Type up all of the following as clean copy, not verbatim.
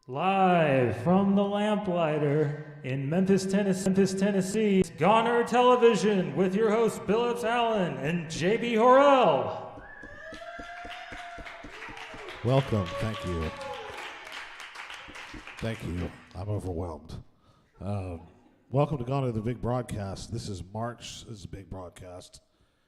Live from the Lamplighter in Memphis, Tennessee, it's Goner Television with your hosts Billups Allen and JB Horrell. Welcome, thank you. Thank you. I'm overwhelmed. Welcome to Goner the Big Broadcast. This is March. This is a big broadcast.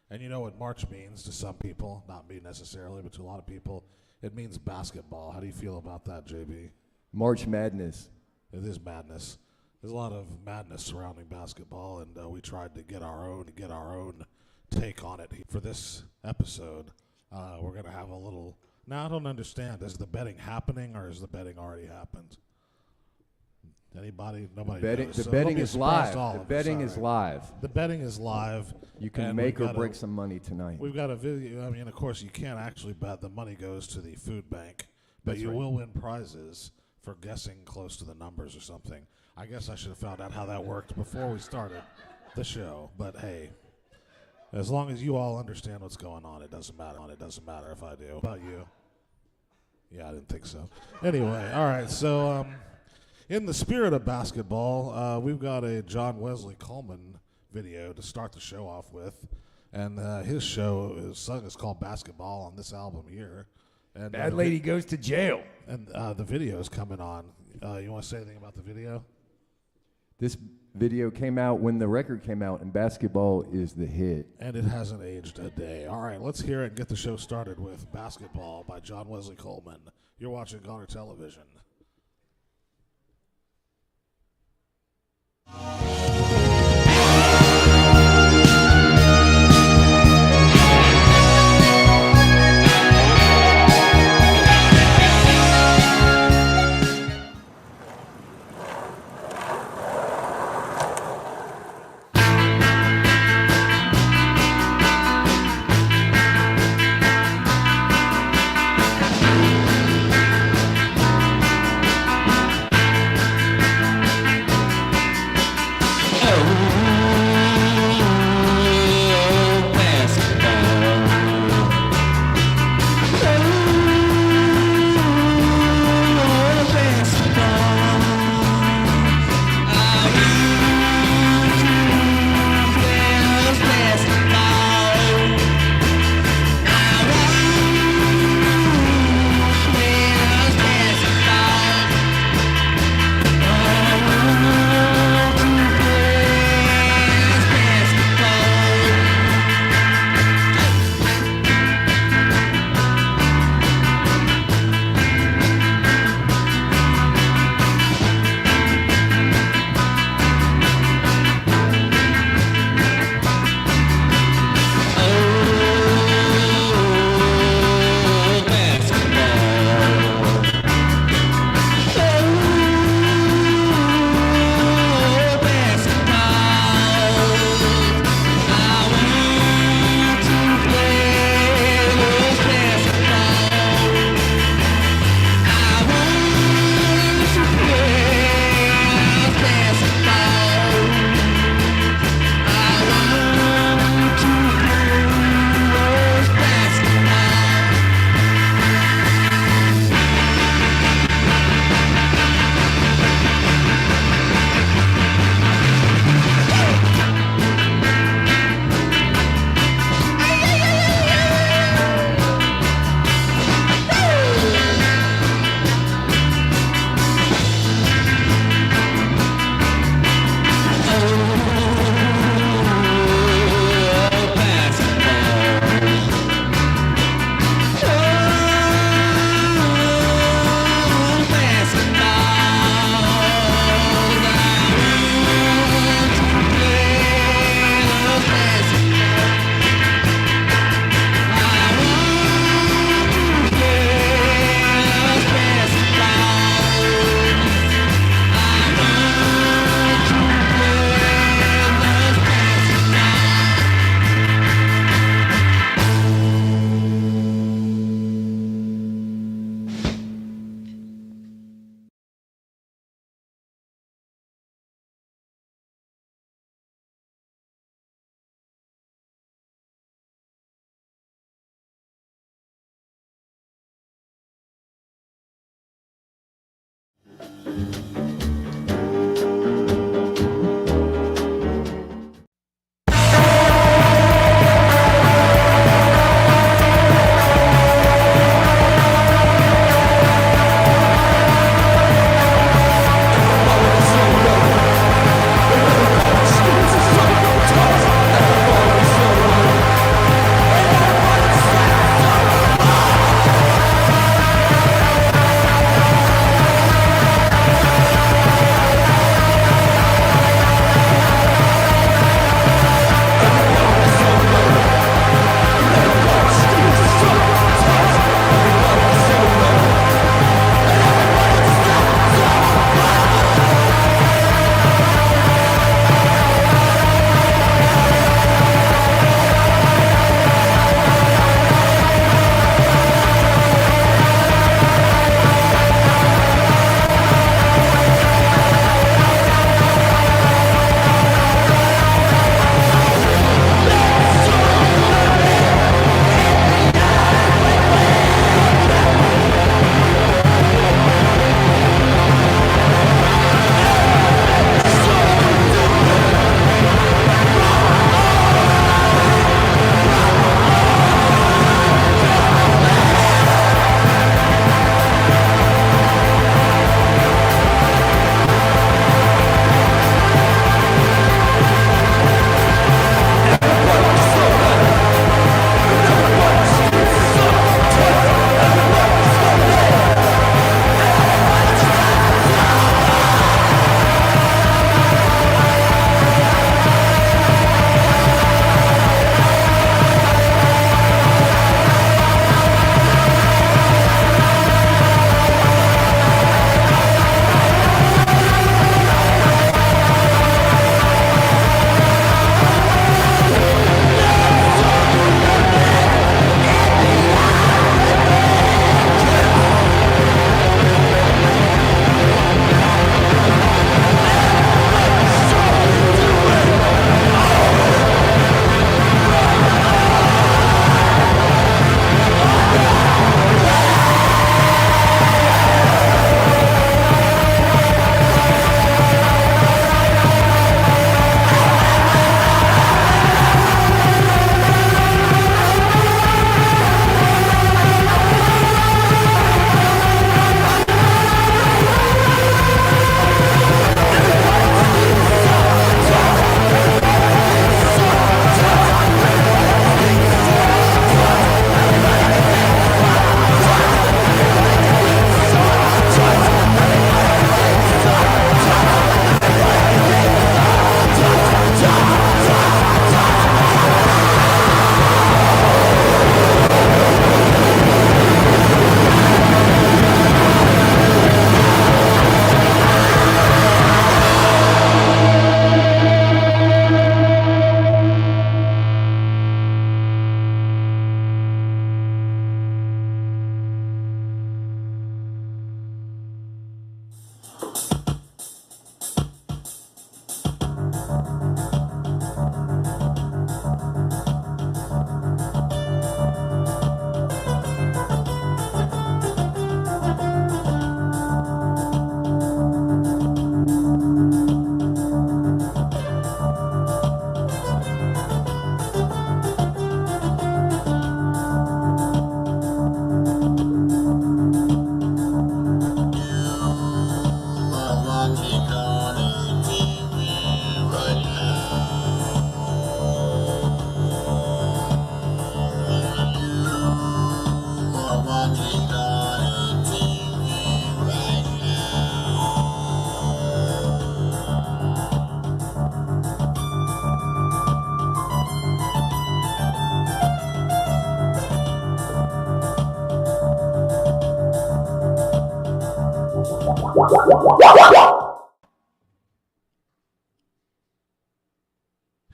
And you know what March means to some people, not me necessarily, but to a lot of people. It means basketball. How do you feel about that, JB? March Madness. It is madness. There's a lot of madness surrounding basketball, and we tried to get our own take on it. For this episode, we're going to have a little... Now, I don't understand. Is the betting happening, or is the betting already happened? Anybody? Nobody knows. The betting is live. The betting is live. The betting is live. You can make or break some money tonight. We've got a video. I mean, of course, you can't actually bet. The money goes to the food bank, but That's you right. will win prizes for guessing close to the numbers or something. I guess I should have found out how that worked before we started the show. But hey, as long as you all understand what's going on, it doesn't matter. It doesn't matter if I do. About you? Yeah, I didn't think so. Anyway, all right. So, in the spirit of basketball, we've got a John Wesley Coleman video to start the show off with, and his show is called Basketball on this album here. And Bad lady goes to jail. And the video is coming on. You want to say anything about the video? This video came out when the record came out, and Basketball is the hit. And it hasn't aged a day. All right, let's hear it and get the show started with Basketball by John Wesley Coleman. You're watching Goner Television.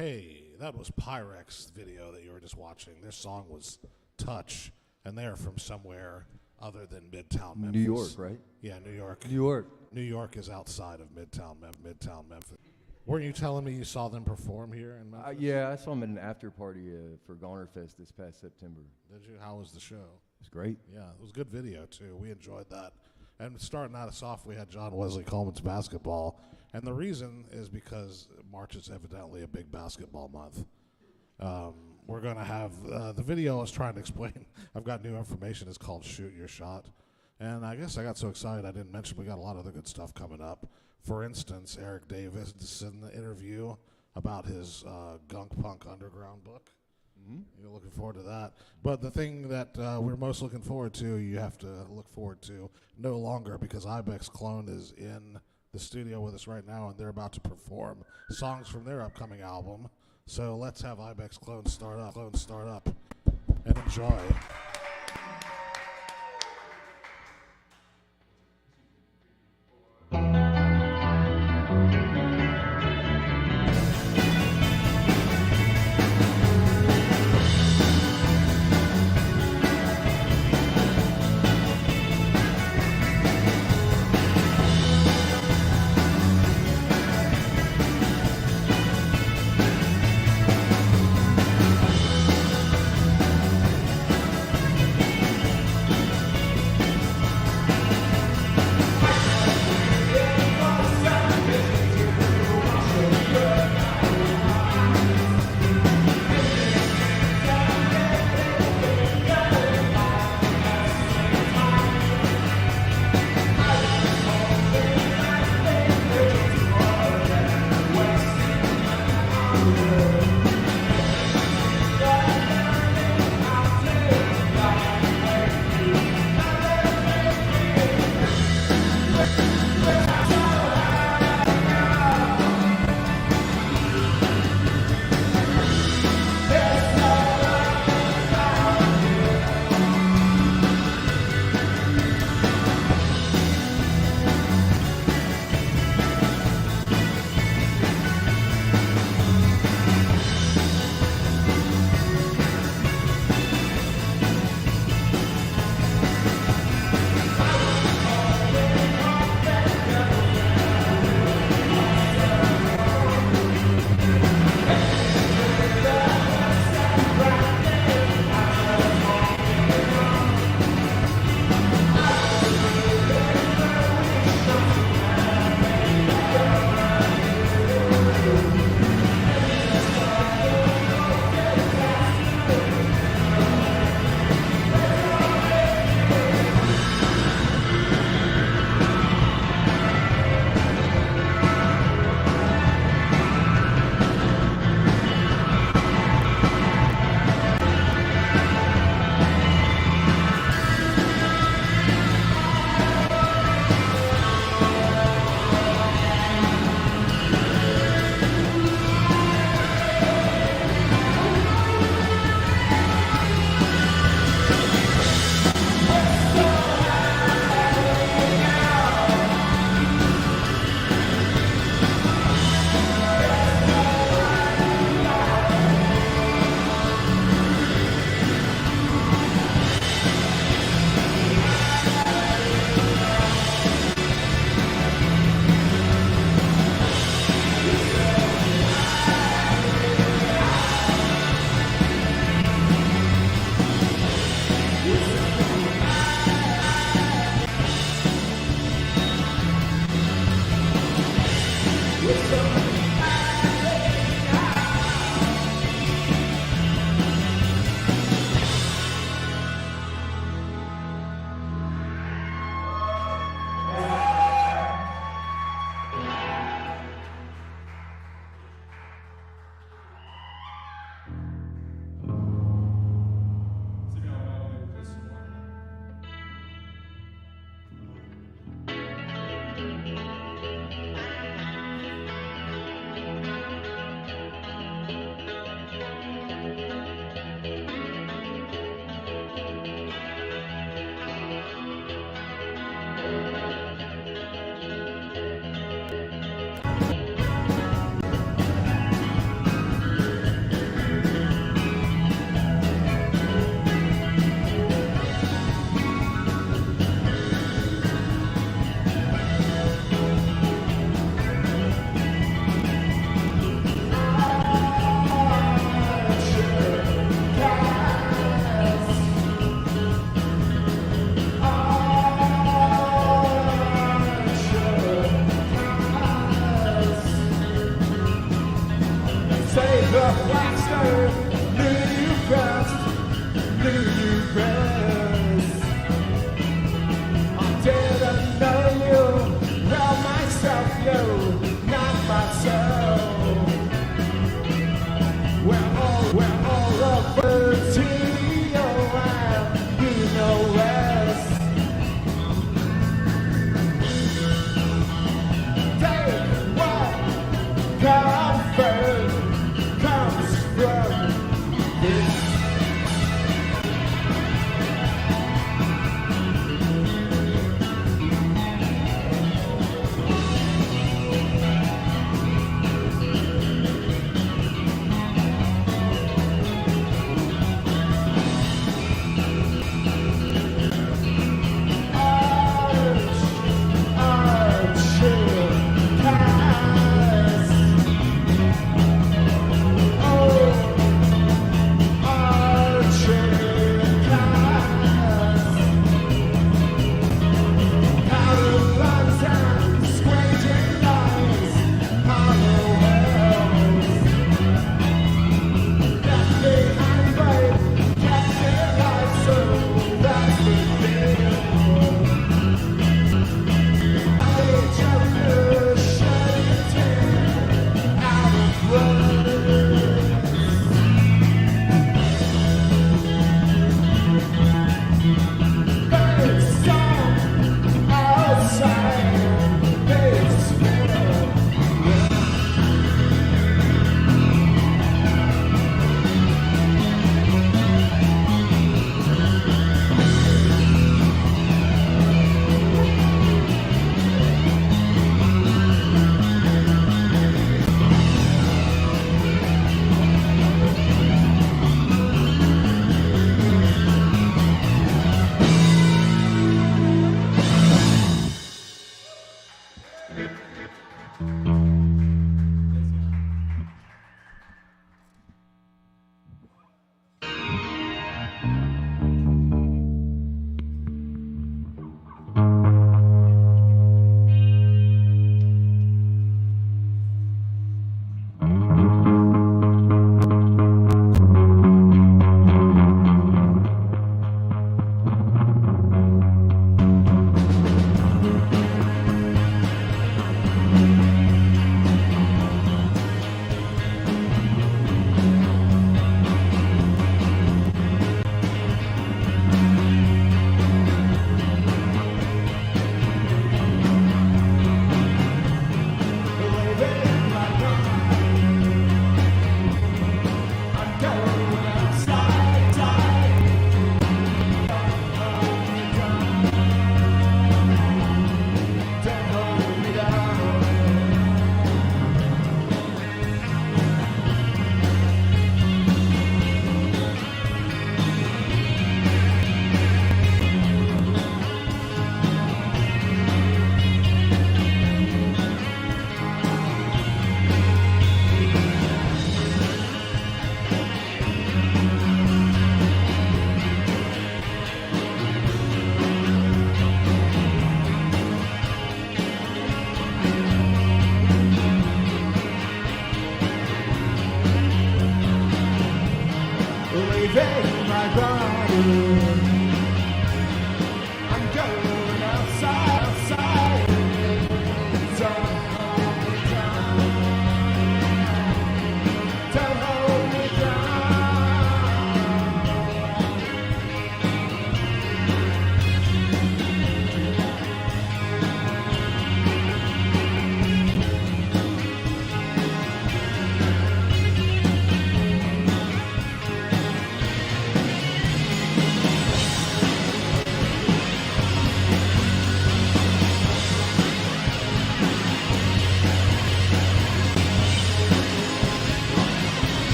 Hey, that was Pyrex video that you were just watching. Their song was Touch, and they are from somewhere other than Midtown Memphis. New York, right? Yeah, New York. New York. New York is outside of Midtown Memphis. Weren't you telling me you saw them perform here in Memphis? Yeah, I saw them at an after party for Goner Fest this past September. Did you? How was the show? It was great. Yeah, it was a good video, too. We enjoyed that. And starting out us off, we had John Wesley Coleman's basketball. And the reason is because March is evidently a big basketball month. We're going to have, the video I was trying to explain, I've got new information, it's called Shoot Your Shot. And I guess I got so excited I didn't mention we got a lot of other good stuff coming up. For instance, Eric Davis in the interview about his Gunk Punk Underground book. Mm-hmm. You're looking forward to that. But the thing that we're most looking forward to, you have to look forward to no longer, because Ibex Clone is in the studio with us right now, and they're about to perform songs from their upcoming album. So let's have Ibex Clone start up, and enjoy.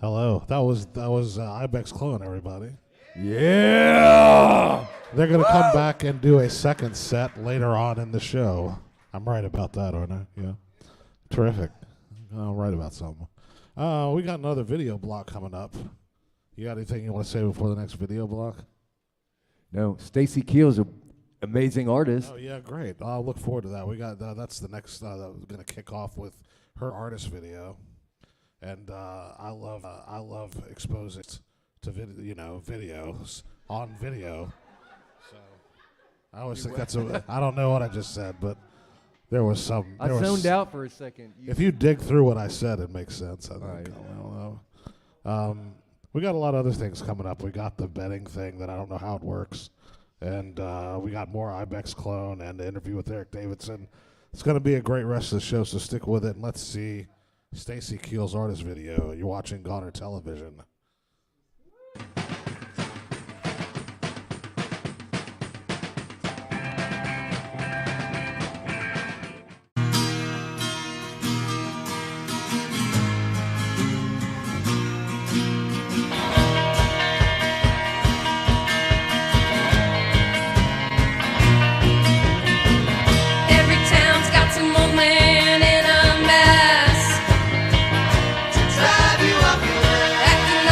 Hello. That was Ibex clone, everybody. Yeah. They're gonna come back and do a second set later on in the show. I'm right about that, aren't I? Yeah. Terrific. I'm right about something. We got another video block coming up. You got anything you want to say before the next video block? No, Stacy Keel's an amazing artist. Oh yeah, great. I'll look forward to that. We got that's the next. Going to kick off with her artist video, and I love exposing it to videos on video. So I always think that's I don't know what I just said, but there was some. I zoned out for a second. If you dig through what I said, it makes sense. I think. Right. I don't know. We got a lot of other things coming up. We got the betting thing that I don't know how it works. And we got more Ibex clone and the interview with Eric Davidson. It's going to be a great rest of the show, so stick with it. And let's see Stacy Keel's artist video. You're watching Goner Television. Every town's got some old man in a mask to drive you off your ass. Acting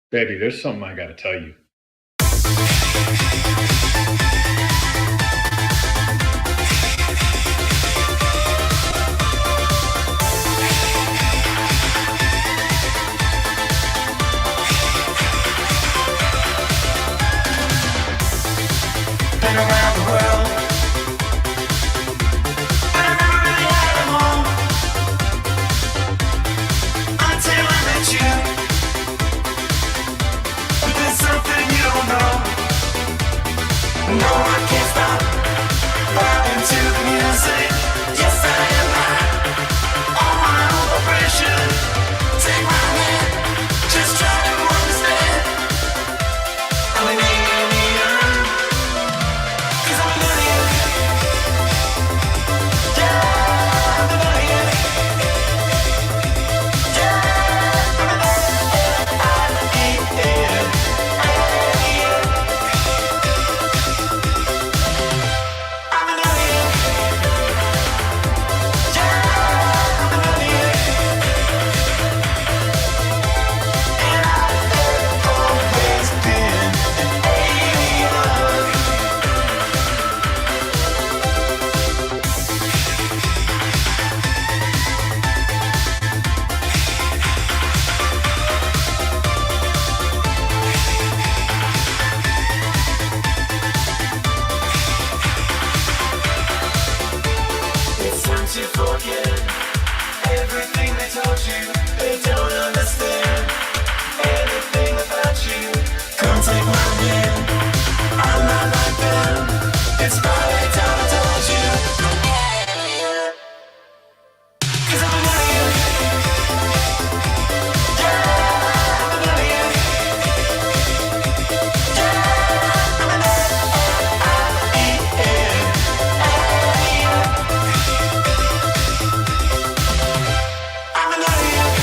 Baby, there's something I gotta tell you. Been around the world, but I never really had a home until I met you. But there's something you don't know. No, I can't stop vibing to the music. Yes, I am high on my own vibration. Take my hand, just try to understand. I'm an alien, 'cause I'm an alien. Yeah, I'm an alien. Yeah, I'm an alien. I'm an alien. Yeah, I'm an alien. And I've always been an alien. It's time to forget everything they told you. They don't understand anything about you. Come take my hand, I'm not like them. It's probably time I told you. 'Cause I'm an alien. Yeah, I'm an alien. Yeah, I'm an alien. I'm an alien.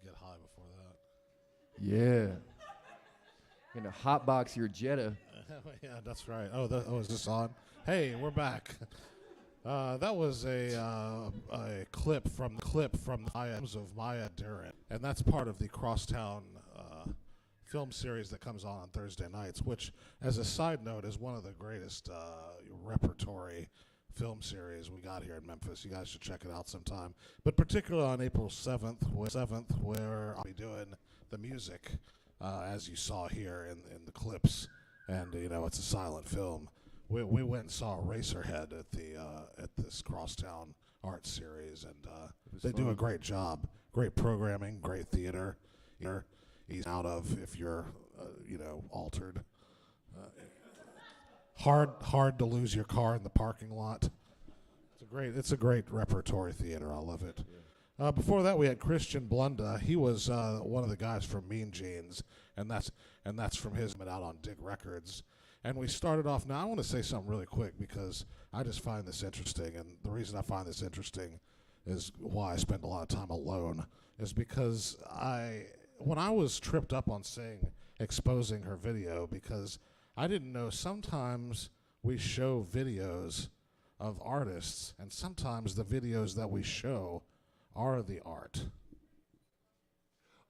get high before that. Yeah. Gonna hotbox your Jetta. Yeah, that's right. Is this on? Hey, we're back. That was a clip from the Items of Maya Duran, and that's part of the Crosstown film series that comes on Thursday nights, which, as a side note, is one of the greatest repertory film series we got here in Memphis. You guys should check it out sometime. But particularly on April 7th, where I'll be doing the music, as you saw here in the clips, and it's a silent film. We went and saw Eraserhead at this Crosstown art series, and they do a great job. Great programming, great theater. He's out of if you're altered. Hard to lose your car in the parking lot. It's a great repertory theater. I love it. Yeah. Before that, we had Christian Blunda. He was one of the guys from Mean Jeans, and that's from his out on Dig Records. And we started off. Now I want to say something really quick because I just find this interesting, and the reason I find this interesting is why I spend a lot of time alone. Is because when I was tripped up on exposing her video, because I didn't know sometimes we show videos of artists, and sometimes the videos that we show are the art.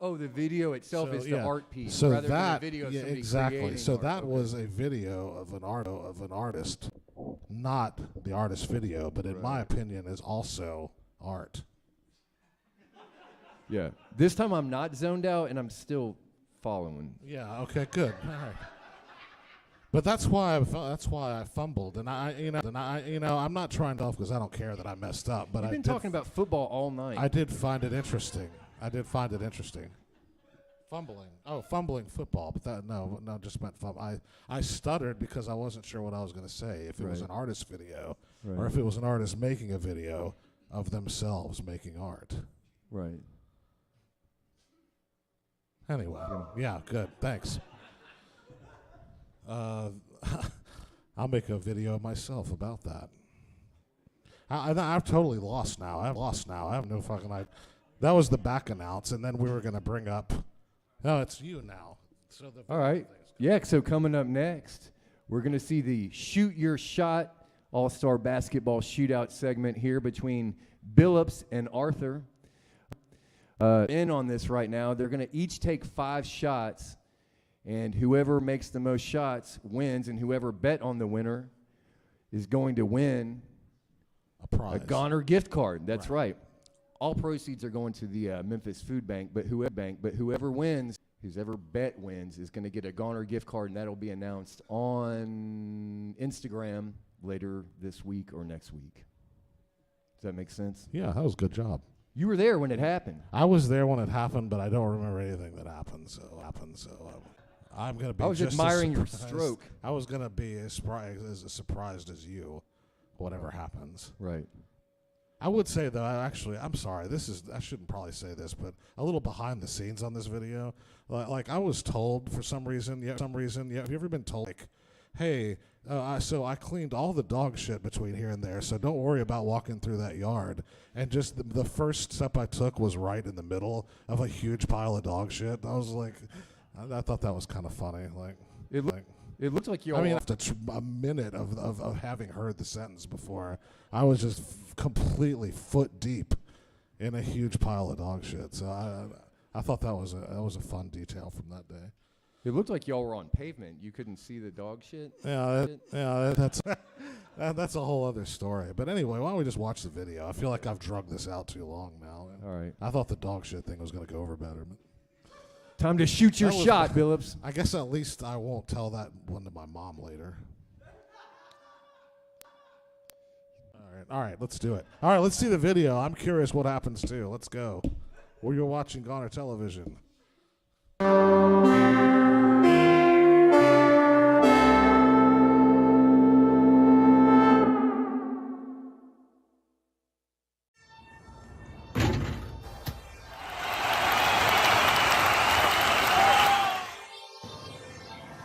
Oh, the video itself is the art piece. So rather that than a video of somebody exactly. creating So art. that was a video of an artist, not the artist video, but in my opinion is also art. Yeah. This time I'm not zoned out, and I'm still following. Yeah. Okay. Good. All right. But that's why I fumbled, and I'm not trying to because I don't care that I messed up. But You've been talking about football all night. I did find it interesting. Fumbling football, but that just meant fumble. I stuttered because I wasn't sure what I was going to say. If it was an artist video, or if it was an artist making a video of themselves making art. Right. Anyway, yeah, good. Thanks. I'll make a video of myself about that. I've totally lost now. I'm lost now. I have no fucking idea. That was the back announce, and then we were going to bring up. No, it's you now. So all right. Yeah, so coming up next, we're going to see the Shoot Your Shot All-Star Basketball Shootout segment here between Billups and Arthur. In on this right now. They're going to each take 5 shots, and whoever makes the most shots wins, and whoever bet on the winner is going to win a prize. A Goner gift card. That's right. All proceeds are going to the Memphis Food Bank, but whoever wins, whoever bet wins, is going to get a Goner gift card, and that'll be announced on Instagram later this week or next week. Does that make sense? Yeah, that was a good job. You were there when it happened. I was there when it happened, but I don't remember anything that happened. So I'm going to be. I was just admiring your surprised. stroke. I was going to be as surprised as you, whatever happens. Right. I would say though, I'm sorry. I shouldn't probably say this, but a little behind the scenes on this video. Like I was told for some reason. Have you ever been told like, hey, so I cleaned all the dog shit between here and there, so don't worry about walking through that yard. And just the first step I took was right in the middle of a huge pile of dog shit. I was like, I thought that was kind of funny. Like it looked like you. I mean, after a minute of having heard the sentence before, I was just completely foot deep in a huge pile of dog shit. So I thought that was a fun detail from that day. It looked like y'all were on pavement. You couldn't see the dog shit. That's that's a whole other story. But anyway, why don't we just watch the video? I feel like I've drugged this out too long now. All right. I thought the dog shit thing was going to go over better. But time to shoot your shot, Billups. I guess at least I won't tell that one to my mom later. All right, let's do it. All right, let's see the video. I'm curious what happens too. Let's go. Well, you're watching Goner Television.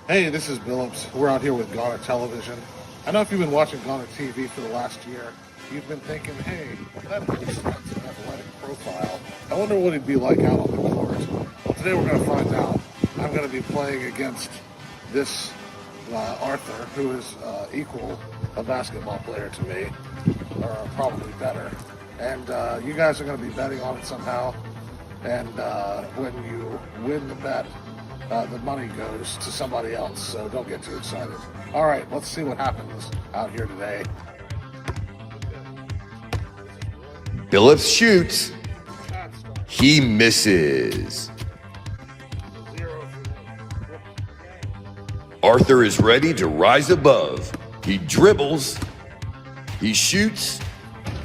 Hey, this is Billups. We're out here with Goner Television. I know if you've been watching Goner TV for the last year, you've been thinking, hey, that looks like an athletic profile I wonder what he'd be like out on the court. Well, today we're going to find out. I'm going to be playing against this Arthur, who is equal a basketball player to me, or probably better. And you guys are going to be betting on it somehow. And when you win the bet, the money goes to somebody else. So don't get too excited. All right, let's see what happens out here today. Billups shoots. He misses. Arthur is ready to rise above. He dribbles. He shoots.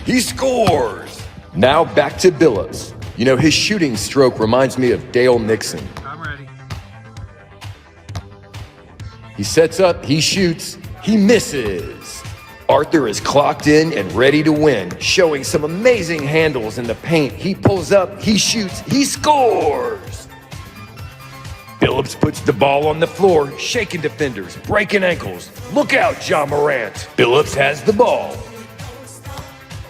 He scores. Now back to Billups. You know, his shooting stroke reminds me of Dale Nixon. I'm ready. He sets up. He shoots. He misses. Arthur is clocked in and ready to win, showing some amazing handles in the paint. He pulls up. He shoots. He scores. Billups puts the ball on the floor, shaking defenders, breaking ankles. Look out, John Morant. Billups has the ball.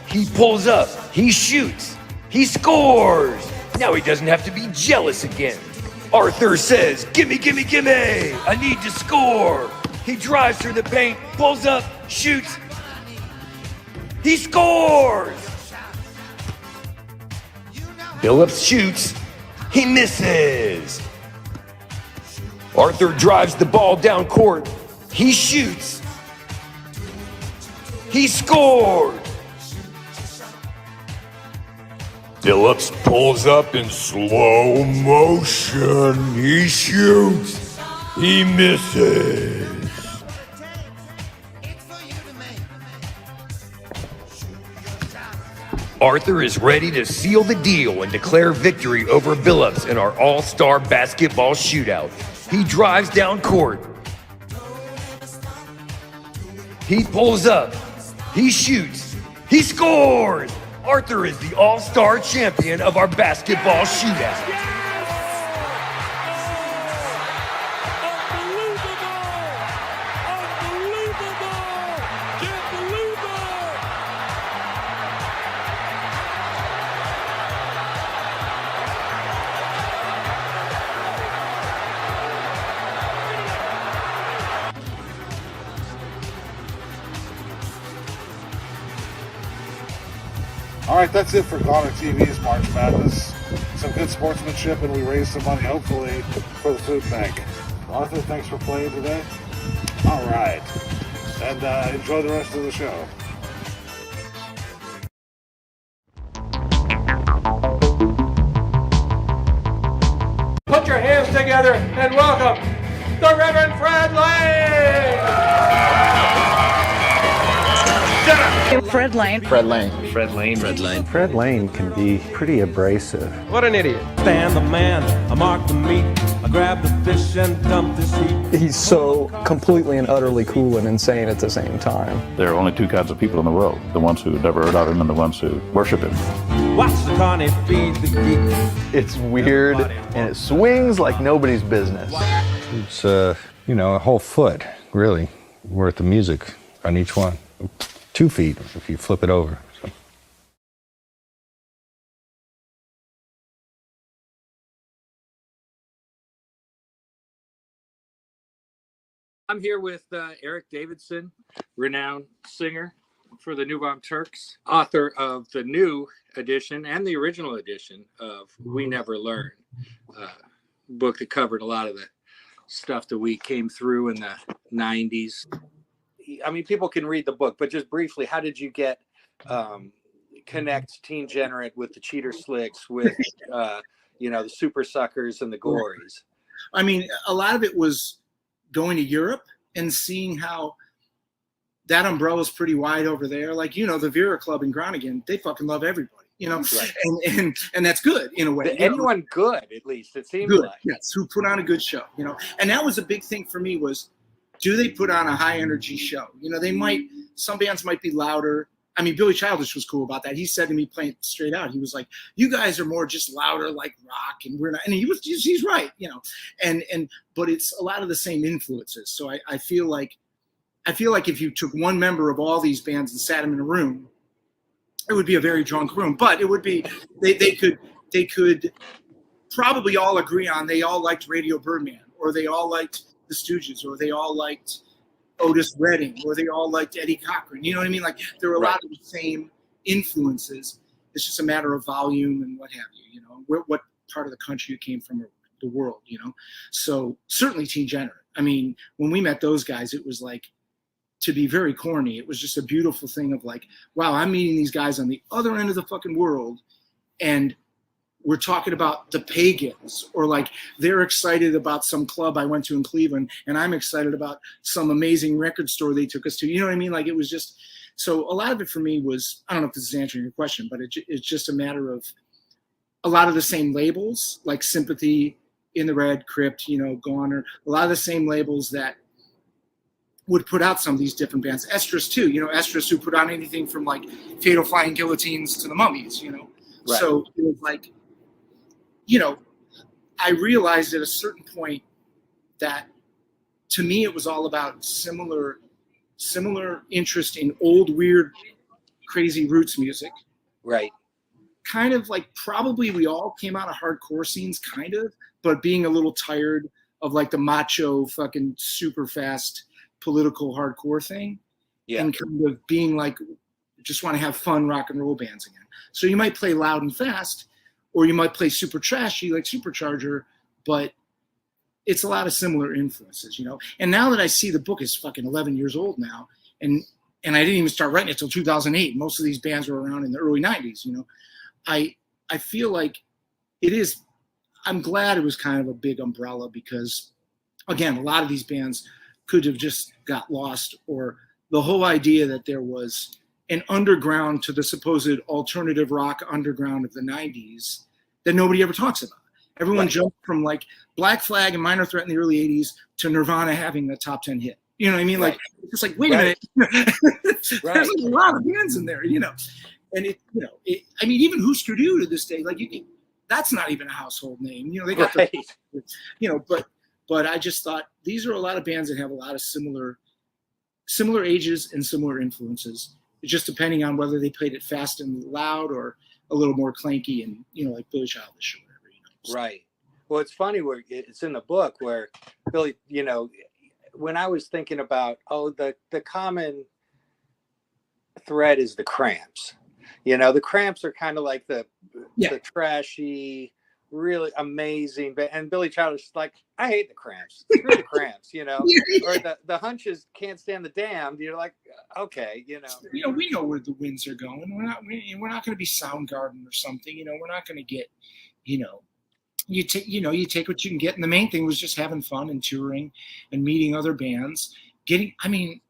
He pulls up. He shoots. He scores. Now he doesn't have to be jealous again. Arthur says, gimme, gimme, gimme. I need to score. He drives through the paint, pulls up, shoots. He scores. Billups shoots. He misses. Arthur drives the ball down court. He shoots. He scored. Billups pulls up in slow motion. He shoots. He misses. Arthur is ready to seal the deal and declare victory over Billups in our all-star basketball shootout. He drives down court. He pulls up. He shoots. He scores. Arthur is the all-star champion of our basketball shootout. All right, that's it for Goner TV's March Madness. Some good sportsmanship, and we raised some money, hopefully, for the food bank. Arthur, thanks for playing today. All right, and enjoy the rest of the show. Put your hands together and welcome the Reverend Fred Lane! Fred Lane. Fred Lane. Fred Lane. Fred Lane. Fred Lane can be pretty abrasive. What an idiot. Stand the man, I mark the meat, I grab the fish and dump this heat. He's so completely and utterly cool and insane at the same time. There are only two kinds of people in the world, the ones who never heard of him and the ones who worship him. Watch the carny feed the geek. It's weird and it swings like nobody's business. It's, a whole foot, really, worth of music on each one. 2 feet if you flip it over. So. I'm here with Eric Davidson, renowned singer for the New Bomb Turks, author of the new edition and the original edition of We Never Learn, book that covered a lot of the stuff that we came through in the 90s. I mean, people can read the book, but just briefly, how did you get connect Teen Generate with the Cheater Slicks, with the Super Suckers and the Gories? I mean, a lot of it was going to Europe and seeing how that umbrella is pretty wide over there. Like, the Vera Club in Groningen, they fucking love everybody, right. and that's good in a way. Anyone good, at least, it seems good, like. Yes, who put on a good show, And that was a big thing for me was, do they put on a high energy show? Some bands might be louder. I mean, Billy Childish was cool about that. He said to me, playing straight out, he was like, you guys are more just louder like rock, and we're not. And he's right, but it's a lot of the same influences. So I feel like if you took one member of all these bands and sat them in a room, it would be a very drunk room, but it would be, they could they could probably all agree on. They all liked Radio Birdman, or they all liked the Stooges, or they all liked Otis Redding, or they all liked Eddie Cochran. You know what I mean? Like there were a lot of the same influences. It's just a matter of volume and what have you. You know, what part of the country you came from, or the world. You know, so certainly Teen Degenerate. I mean, when we met those guys, it was like, to be very corny, it was just a beautiful thing of like, wow, I'm meeting these guys on the other end of the fucking world, and we're talking about the Pagans, or like they're excited about some club I went to in Cleveland, and I'm excited about some amazing record store they took us to. You know what I mean? Like it was just, so a lot of it for me was, I don't know if this is answering your question, but it's just a matter of a lot of the same labels, like Sympathy, In the Red, Crypt, you know, Goner, a lot of the same labels that would put out some of these different bands. Estrus too, you know, Estrus, who put out anything from like Fatal Flying Guillotines to the Mummies, you know. Right. So it was like, you know, I realized at a certain point that to me it was all about similar interest in old, weird, crazy roots music. Right. Kind of like probably we all came out of hardcore scenes, kind of, but being a little tired of like the macho fucking super fast political hardcore thing, and kind of being like, just want to have fun rock and roll bands again. So you might play loud and fast, or you might play super trashy like Supercharger, but it's a lot of similar influences, you know. And now that I see the book is fucking 11 years old now, and I didn't even start writing it till 2008. Most of these bands were around in the early 90s, you know. I feel like it is, I'm glad it was kind of a big umbrella, because again, a lot of these bands could have just got lost, or the whole idea that there was an underground to the supposed alternative rock underground of the 90s that nobody ever talks about. Everyone jumped from like Black Flag and Minor Threat in the early 80s to Nirvana having the top 10 hit. You know what I mean? Like, it's like, wait a minute. There's a lot of bands in there, you know. And it, you know, I mean, even Husker Du to this day, like, that's not even a household name. You know, they got you know, but I just thought these are a lot of bands that have a lot of similar ages and similar influences. It's just depending on whether they played it fast and loud or a little more clanky and, you know, like Billy Childish or whatever. You know? So. Right. Well, it's funny where it's in the book where Billy, you know, when I was thinking about, the common thread is the Cramps. You know, the Cramps are kind of like the trashy, really amazing, and Billy Childish is like, I hate the Cramps. Screw the Cramps, you know. Or the Hunches can't stand the Damned. You're like, okay, you know. You know, we know where the winds are going. We're not going to be Soundgarden or something. You know, we're not going to get, you know, you take what you can get. And the main thing was just having fun and touring and meeting other bands. I mean,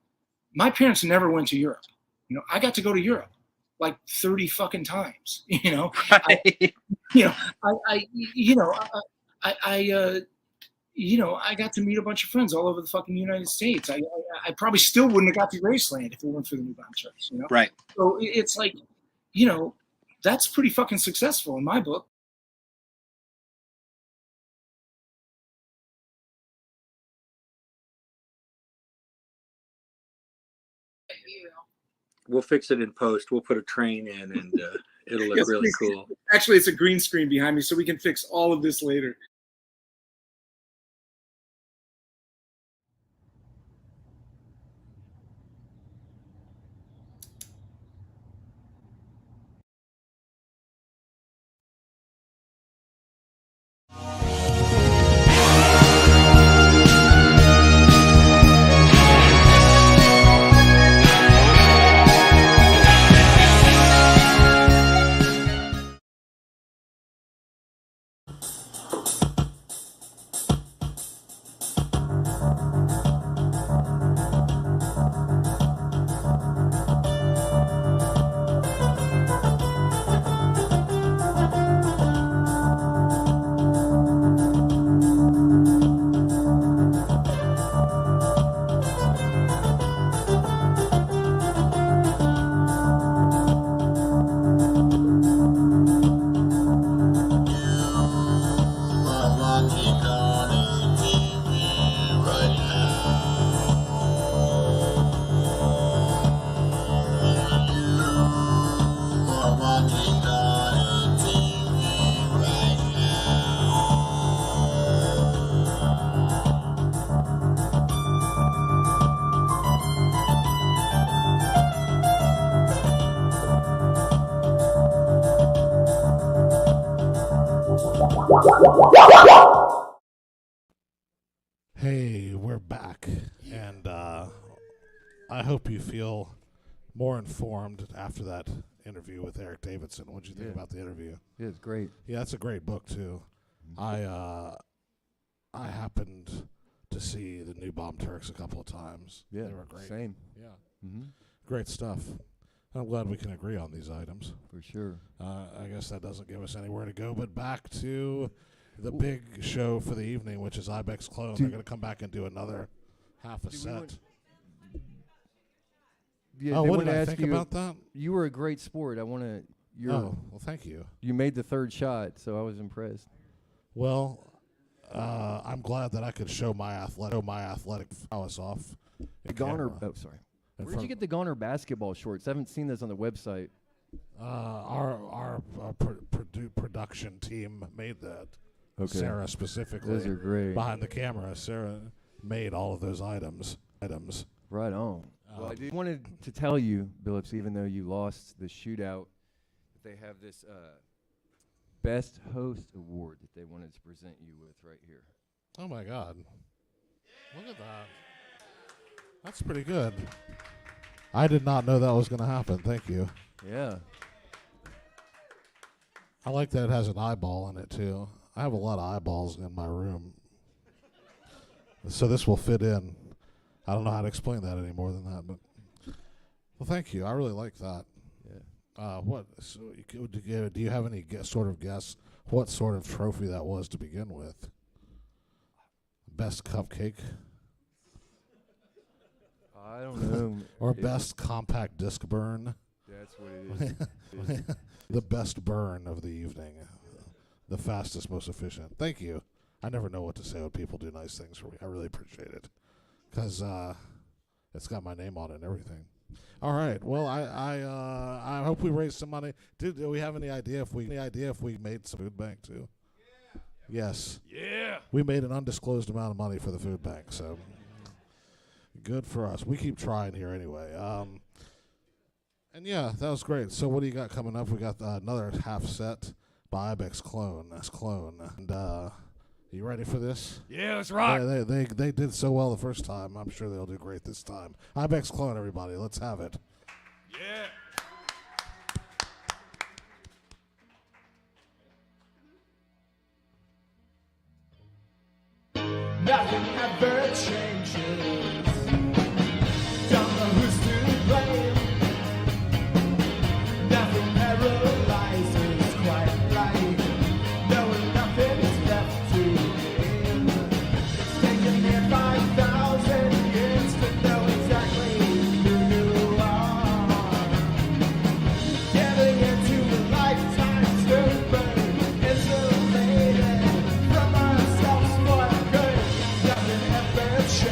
my parents never went to Europe. You know, I got to go to Europe like 30 fucking times, you know. I got to meet a bunch of friends all over the fucking United States. I probably still wouldn't have got to Graceland if it weren't for the New Bomb Turks, you know. Right. So it's like, you know, that's pretty fucking successful in my book. We'll fix it in post. We'll put a train in, and it'll look really cool. Actually, it's a green screen behind me, so we can fix all of this later. Hey, we're back, and I hope you feel more informed after that interview with Eric Davidson. What did you think about the interview? Yeah, it's great. Yeah, it's a great book too. I happened to see the New Bomb Turks a couple of times. Yeah, they were great. Same. Yeah, great stuff. I'm glad we can agree on these items. For sure. I guess that doesn't give us anywhere to go, but back to the big show for the evening, which is Ibex Clone. They're going to come back and do another half a set. Yeah, what did I think about that? You were a great sport. Well, thank you. You made the third shot, so I was impressed. Well, I'm glad that I could show my athletic prowess off. Goner. Oh, sorry. Where did you get the Goner basketball shorts? I haven't seen those on the website. Our production team made that. Okay. Sarah specifically. Those are great. Behind the camera, Sarah made all of those items. Right on. Well, I wanted to tell you, Billups, even though you lost the shootout, that they have this Best Host Award that they wanted to present you with right here. Oh, my God. Look at that. That's pretty good. I did not know that was going to happen. Thank you. Yeah. I like that it has an eyeball in it, too. I have a lot of eyeballs in my room. So this will fit in. I don't know how to explain that any more than that, but well, thank you. I really like that. Yeah. What? So do you have any sort of guess what sort of trophy that was to begin with? Best cupcake? I don't know. Or best compact disc burn? That's what it is. The best burn of the evening. The fastest, most efficient. Thank you. I never know what to say when people do nice things for me. I really appreciate it. Because it's got my name on it and everything. All right. Well, I hope we raised some money. Do we have any idea if we made some food bank too? Yeah. Yes. Yeah. We made an undisclosed amount of money for the food bank, so good for us. We keep trying here anyway. And yeah, that was great. So what do you got coming up? We got another half set by Ibex Clone. That's Clone. And you ready for this? Yeah, let's rock. They did so well the first time. I'm sure they'll do great this time. Ibex Clone, everybody. Let's have it. Yeah. Nothing ever changes. Don't know who's to blame. Nothing paralyzes quite like knowing nothing's left to gain. It's taken me 5,000 years to know exactly who you are. Getting into a lifetime's good burn, insulated from ourselves for good. Nothing ever changes.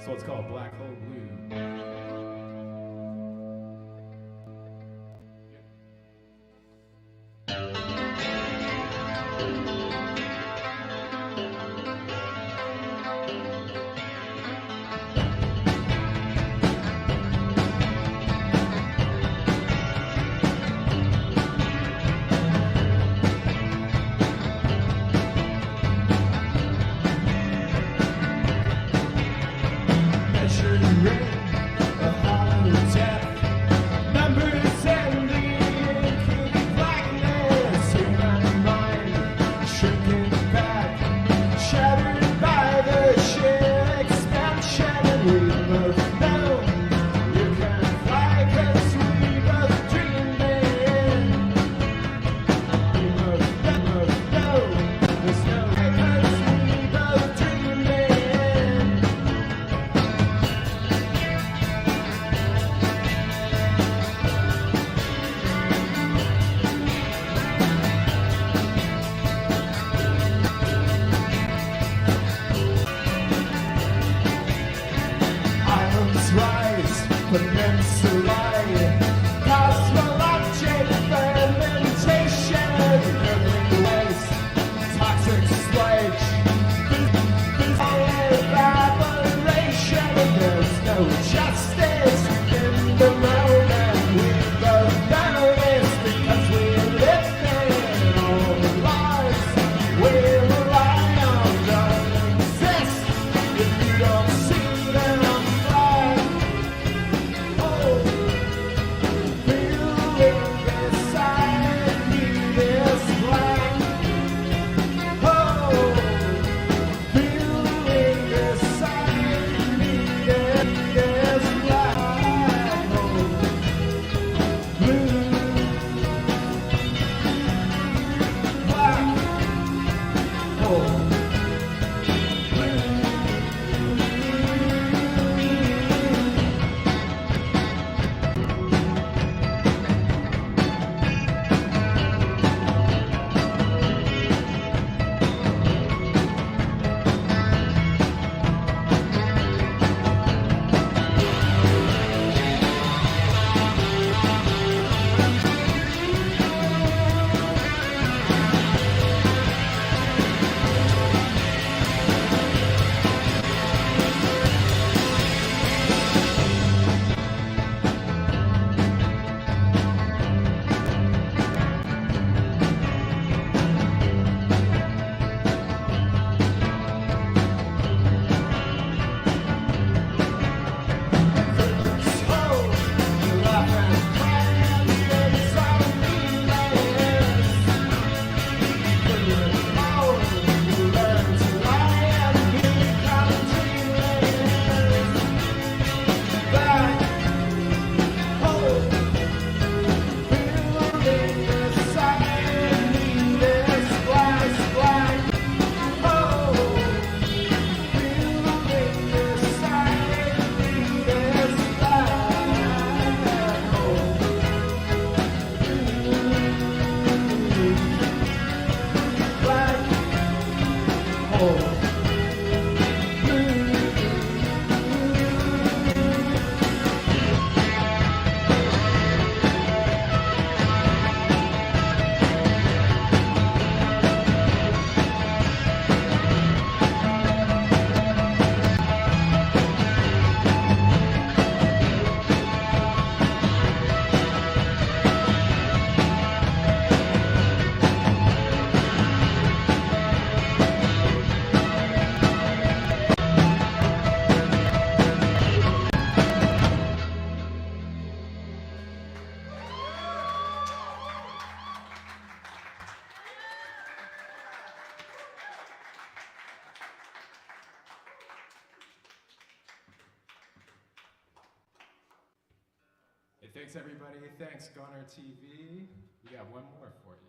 So it's called Black Hole Blue. Thanks, everybody. Thanks, Goner TV. We got one more for you.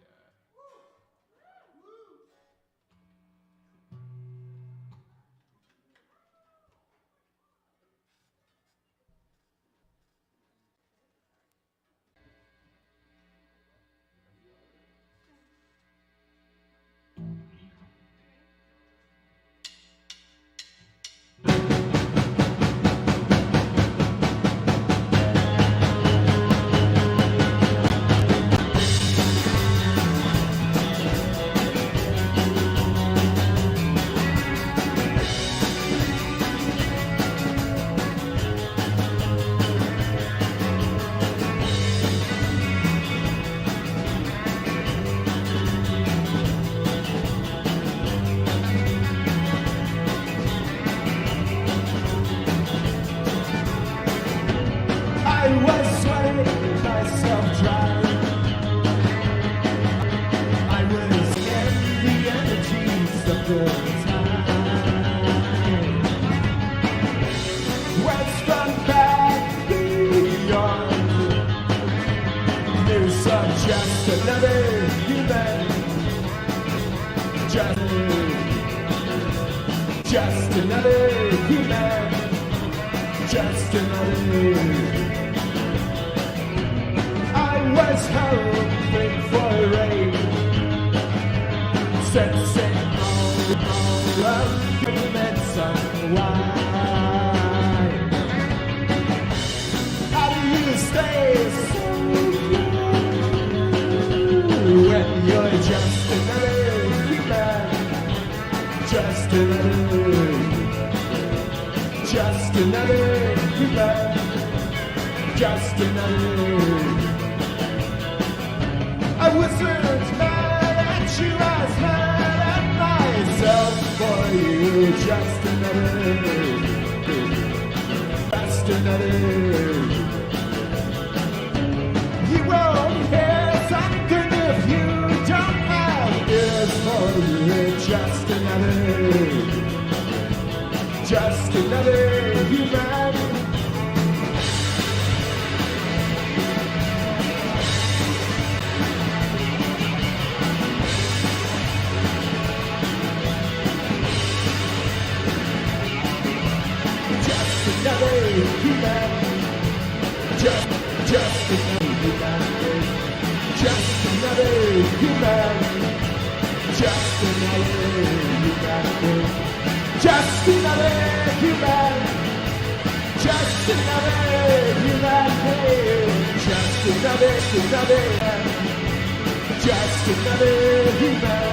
I was sweating myself dry. I was in the energies of the time. West from back beyond. News of just another human. Just another human. Just another. I was hoping for rain, sensing all of humans unwind. How do you stay so cool when you're just another human? Just another human. Just another. I wasn't mad at you, I was mad at myself for you. Just another. You won't hear something if you don't have ears for you. Just another human. Another human, just another human, just another human, just another human, just another human, just another human, just another human.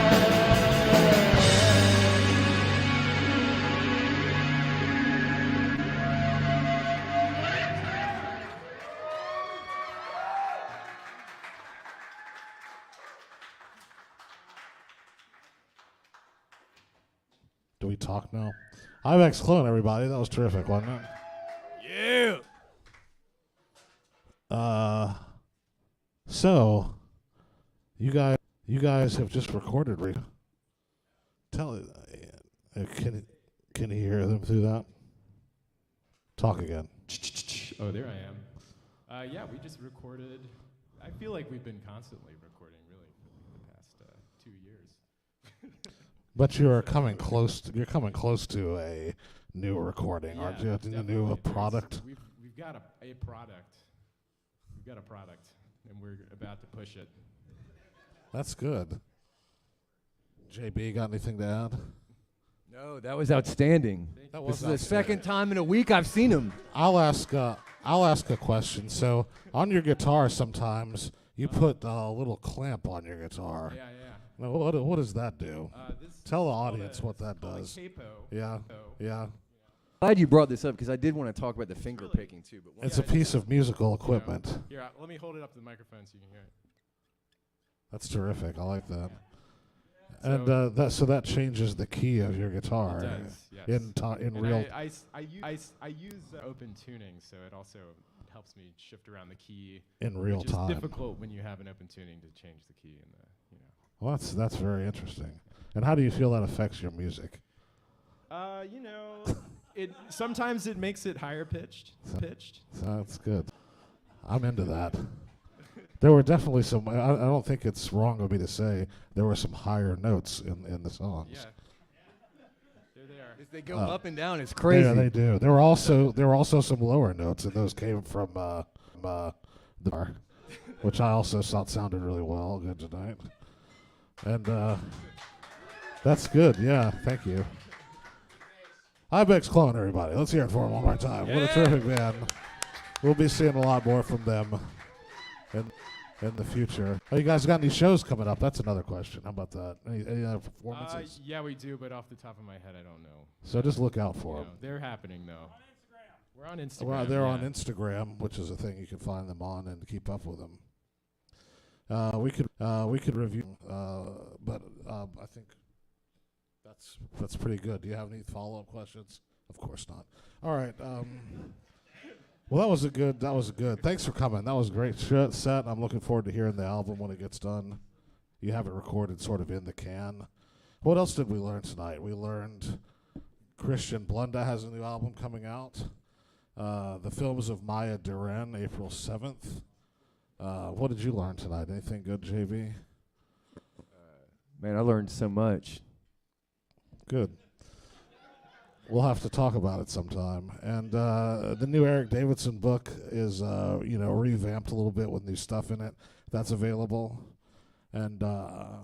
Do we talk now? Ibex clone, everybody. That was terrific, wasn't it? Yeah. So you guys have just recorded. Tell it. Can you hear them through that? Talk again. Oh, there I am. Yeah, we just recorded. I feel like we've been constantly recording, really, for the past 2 years. But you're coming close. You're coming close to a new recording, aren't you? A new product. We've got a product. We've got a product, and we're about to push it. That's good. JB, got anything to add? No, that was outstanding. This is the second time in a week I've seen him. I'll ask a question. So on your guitar, sometimes you put a little clamp on your guitar. Yeah. Now, what does that do? Tell the audience what that does. Yeah. Glad you brought this up because I did want to talk about the finger picking too. But It's a piece of musical equipment. Here, let me hold it up to the microphone so you can hear it. That's terrific. I like that. And so that changes the key of your guitar. It does, yes. In real. I use open tuning, so it also helps me shift around the key in real time. It's difficult when you have an open tuning to change the key in the. Well, that's very interesting. And how do you feel that affects your music? It sometimes it makes it higher pitched. So that's good. I'm into that. There were definitely some. I don't think it's wrong of me to say there were some higher notes in the songs. Yeah. There they are. As they go up and down, it's crazy. Yeah, they do. There were also some lower notes, and those came from the bar, which I also thought sounded really well. Good tonight, and that's good. Yeah, thank you. Ibex Clone, everybody. Let's hear it for them one more time. What a terrific band. We'll be seeing a lot more from them in the future. Oh, you guys got any shows coming up? That's another question. How about that? Any other performances? Yeah, we do, but off the top of my head, I don't know. So just look out for them. They're happening, though. We're on Instagram. Well, they're on Instagram, which is a thing you can find them on and keep up with them. We could review, but I think that's pretty good. Do you have any follow-up questions? Of course not. All right. Well, that was good. Thanks for coming. That was a great set. I'm looking forward to hearing the album when it gets done. You have it recorded sort of in the can. What else did we learn tonight? We learned Christian Blunda has a new album coming out. The films of Maya Deren, April 7th. What did you learn tonight? Anything good, JB? Man, I learned so much. Good. We'll have to talk about it sometime. And the new Eric Davidson book is, revamped a little bit with new stuff in it. That's available. And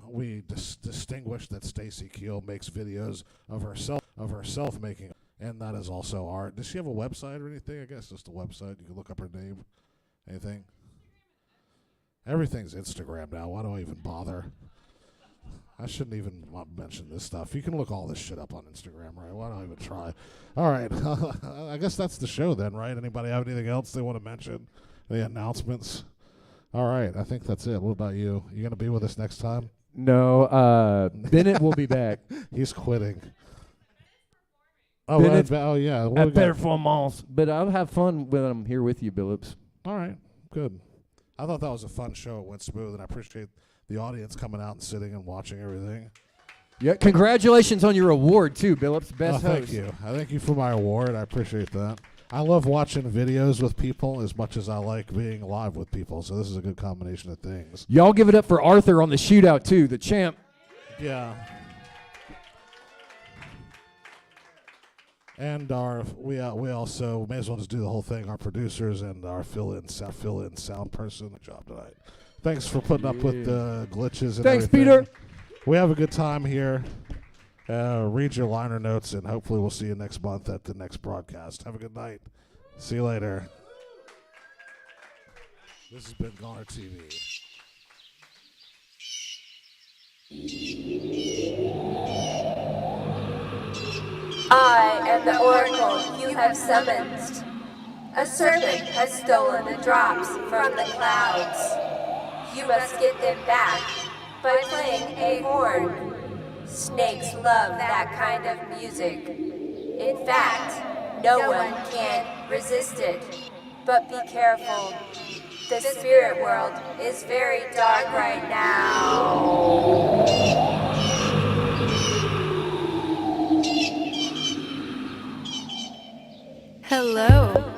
we distinguished that Stacy Keel makes videos of herself making, and that is also art. Does she have a website or anything? I guess just a website. You can look up her name. Anything? Everything's Instagram now. Why do I even bother? I shouldn't even mention this stuff. You can look all this shit up on Instagram, right? Why don't I even try? All right. I guess that's the show then, right? Anybody have anything else they want to mention? Any announcements? All right. I think that's it. What about you? You going to be with us next time? No. Bennett will be back. He's quitting. Bennett's yeah. At performance. But I'll have fun when I'm here with you, Billups. All right. Good. I thought that was a fun show. It went smooth, and I appreciate the audience coming out and sitting and watching everything. Yeah, congratulations on your award too, Billups. Best host. Thank you. I thank you for my award. I appreciate that. I love watching videos with people as much as I like being live with people. So this is a good combination of things. Y'all give it up for Arthur on the shootout too, the champ. Yeah. And we also may as well just do the whole thing. Our producers and our fill-in sound person. Good job tonight. Thanks for putting up with the glitches and Thanks, everything. Peter. We have a good time here. Read your liner notes, and hopefully we'll see you next month at the next broadcast. Have a good night. See you later. This has been Goner TV. I am the oracle you have summoned. A serpent has stolen the drops from the clouds. You must get them back by playing a horn. Snakes love that kind of music. In fact, no one can resist it. But be careful. The spirit world is very dark right now. Hello.